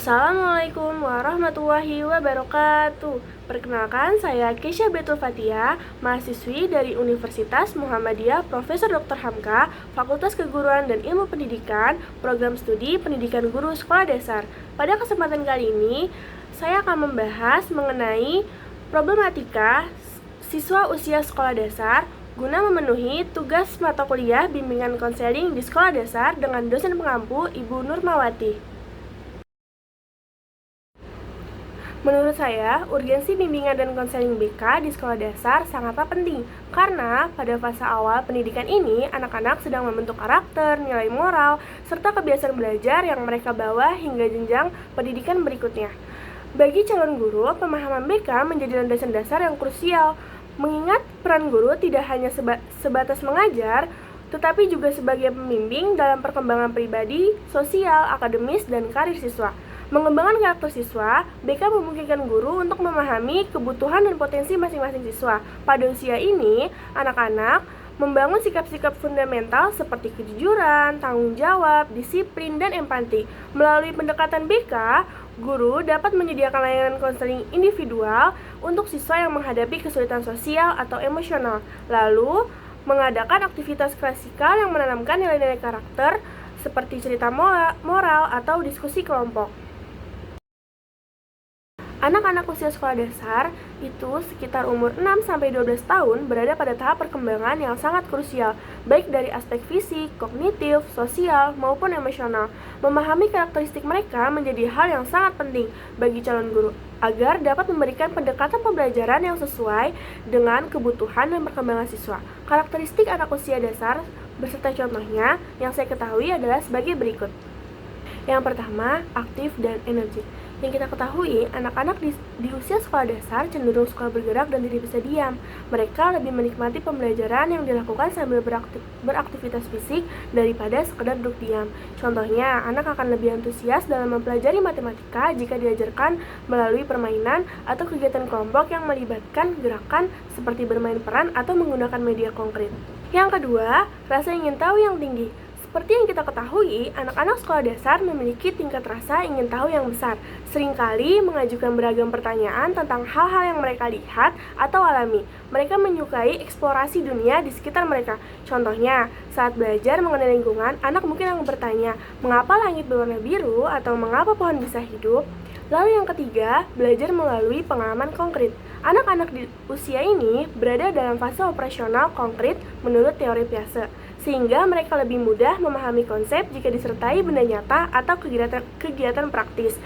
Assalamualaikum warahmatullahi wabarakatuh. Perkenalkan, saya Kesha Betul Fatia, mahasiswi dari Universitas Muhammadiyah Profesor Dr. Hamka, Fakultas Keguruan dan Ilmu Pendidikan, Program Studi Pendidikan Guru Sekolah Dasar. Pada kesempatan kali ini, saya akan membahas mengenai problematika siswa usia sekolah dasar guna memenuhi tugas mata kuliah bimbingan konseling di sekolah dasar dengan dosen pengampu Ibu Nurmawati. Menurut saya, urgensi bimbingan dan konseling BK di sekolah dasar sangatlah penting karena pada fase awal pendidikan ini, anak-anak sedang membentuk karakter, nilai moral, serta kebiasaan belajar yang mereka bawa hingga jenjang pendidikan berikutnya. Bagi calon guru, pemahaman BK menjadi landasan dasar yang krusial, mengingat peran guru tidak hanya sebatas mengajar, tetapi juga sebagai pembimbing dalam perkembangan pribadi, sosial, akademis, dan karir siswa. Mengembangkan karakter siswa, BK memungkinkan guru untuk memahami kebutuhan dan potensi masing-masing siswa. Pada usia ini, anak-anak membangun sikap-sikap fundamental seperti kejujuran, tanggung jawab, disiplin, dan empati. Melalui pendekatan BK, guru dapat menyediakan layanan konseling individual untuk siswa yang menghadapi kesulitan sosial atau emosional. Lalu, mengadakan aktivitas klasikal yang menanamkan nilai-nilai karakter seperti cerita moral atau diskusi kelompok. Anak-anak usia sekolah dasar itu sekitar umur 6-12 tahun berada pada tahap perkembangan yang sangat krusial, baik dari aspek fisik, kognitif, sosial, maupun emosional. Memahami karakteristik mereka menjadi hal yang sangat penting bagi calon guru, agar dapat memberikan pendekatan pembelajaran yang sesuai dengan kebutuhan dan perkembangan siswa. Karakteristik anak usia dasar beserta contohnya yang saya ketahui adalah sebagai berikut. Yang pertama, aktif dan energik. Yang kita ketahui, anak-anak di usia sekolah dasar cenderung suka bergerak dan tidak bisa diam. Mereka lebih menikmati pembelajaran yang dilakukan sambil beraktivitas fisik daripada sekedar duduk diam. Contohnya, anak akan lebih antusias dalam mempelajari matematika jika diajarkan melalui permainan atau kegiatan kelompok yang melibatkan gerakan seperti bermain peran atau menggunakan media konkret. Yang kedua, rasa ingin tahu yang tinggi. Seperti yang kita ketahui, anak-anak sekolah dasar memiliki tingkat rasa ingin tahu yang besar. Seringkali mengajukan beragam pertanyaan tentang hal-hal yang mereka lihat atau alami. Mereka menyukai eksplorasi dunia di sekitar mereka. Contohnya, saat belajar mengenai lingkungan, anak mungkin akan bertanya, mengapa langit berwarna biru atau mengapa pohon bisa hidup? Lalu yang ketiga, belajar melalui pengalaman konkret. Anak-anak di usia ini berada dalam fase operasional konkret menurut teori Piaget, sehingga mereka lebih mudah memahami konsep jika disertai benda nyata atau kegiatan praktis.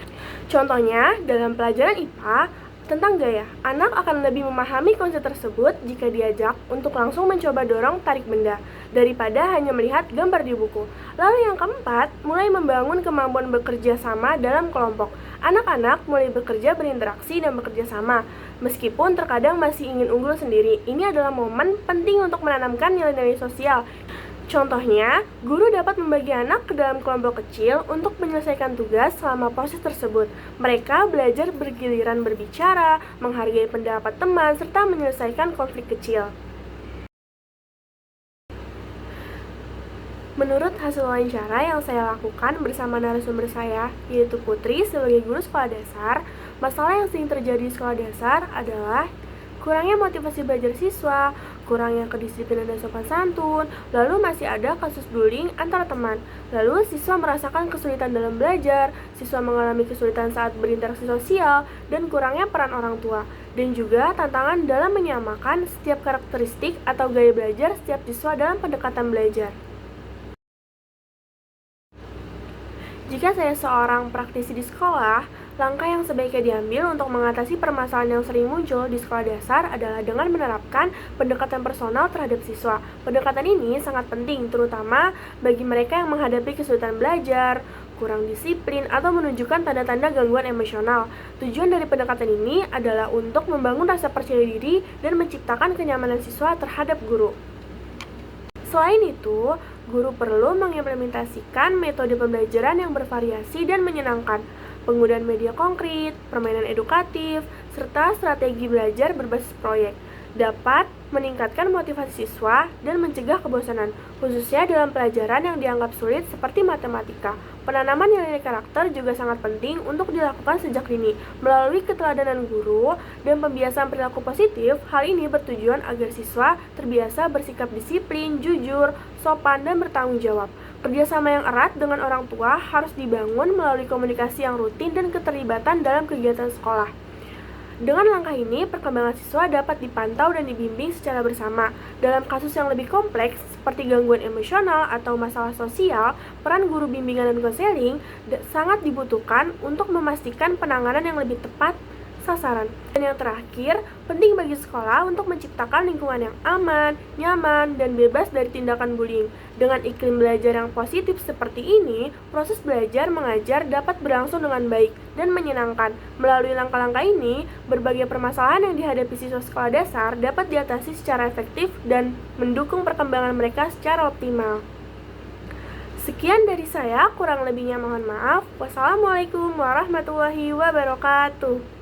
Contohnya, dalam pelajaran IPA tentang gaya, anak akan lebih memahami konsep tersebut jika diajak untuk langsung mencoba dorong tarik benda, daripada hanya melihat gambar di buku. Lalu yang keempat, mulai membangun kemampuan bekerja sama dalam kelompok. Anak-anak mulai bekerja berinteraksi dan bekerja sama, meskipun terkadang masih ingin unggul sendiri. Ini adalah momen penting untuk menanamkan nilai-nilai sosial. Contohnya, guru dapat membagi anak ke dalam kelompok kecil untuk menyelesaikan tugas selama proses tersebut. Mereka belajar bergiliran berbicara, menghargai pendapat teman, serta menyelesaikan konflik kecil. Menurut hasil wawancara yang saya lakukan bersama narasumber saya, yaitu Putri sebagai guru sekolah dasar, masalah yang sering terjadi di sekolah dasar adalah kurangnya motivasi belajar siswa, kurangnya kedisiplinan dan sopan santun, lalu masih ada kasus bullying antar teman, lalu siswa merasakan kesulitan dalam belajar, siswa mengalami kesulitan saat berinteraksi sosial, dan kurangnya peran orang tua, dan juga tantangan dalam menyamakan setiap karakteristik atau gaya belajar setiap siswa dalam pendekatan belajar. Jika saya seorang praktisi di sekolah, langkah yang sebaiknya diambil untuk mengatasi permasalahan yang sering muncul di sekolah dasar adalah dengan menerapkan pendekatan personal terhadap siswa. Pendekatan ini sangat penting, terutama bagi mereka yang menghadapi kesulitan belajar, kurang disiplin, atau menunjukkan tanda-tanda gangguan emosional. Tujuan dari pendekatan ini adalah untuk membangun rasa percaya diri dan menciptakan kenyamanan siswa terhadap guru. Selain itu, guru perlu mengimplementasikan metode pembelajaran yang bervariasi dan menyenangkan, penggunaan media konkret, permainan edukatif, serta strategi belajar berbasis proyek. dapat meningkatkan motivasi siswa dan mencegah kebosanan, khususnya dalam pelajaran yang dianggap sulit seperti matematika. Penanaman nilai karakter juga sangat penting untuk dilakukan sejak dini. Melalui keteladanan guru dan pembiasaan perilaku positif, hal ini bertujuan agar siswa terbiasa bersikap disiplin, jujur, sopan, dan bertanggung jawab. Kerjasama yang erat dengan orang tua harus dibangun melalui komunikasi yang rutin dan keterlibatan dalam kegiatan sekolah. Dengan langkah ini, perkembangan siswa dapat dipantau dan dibimbing secara bersama. Dalam kasus yang lebih kompleks, seperti gangguan emosional atau masalah sosial, peran guru bimbingan dan konseling sangat dibutuhkan untuk memastikan penanganan yang lebih tepat sasaran. Dan yang terakhir, penting bagi sekolah untuk menciptakan lingkungan yang aman, nyaman, dan bebas dari tindakan bullying. Dengan iklim belajar yang positif seperti ini, proses belajar mengajar dapat berlangsung dengan baik dan menyenangkan. Melalui langkah-langkah ini, berbagai permasalahan yang dihadapi siswa sekolah dasar dapat diatasi secara efektif dan mendukung perkembangan mereka secara optimal. Sekian dari saya, kurang lebihnya mohon maaf. Wassalamualaikum warahmatullahi wabarakatuh.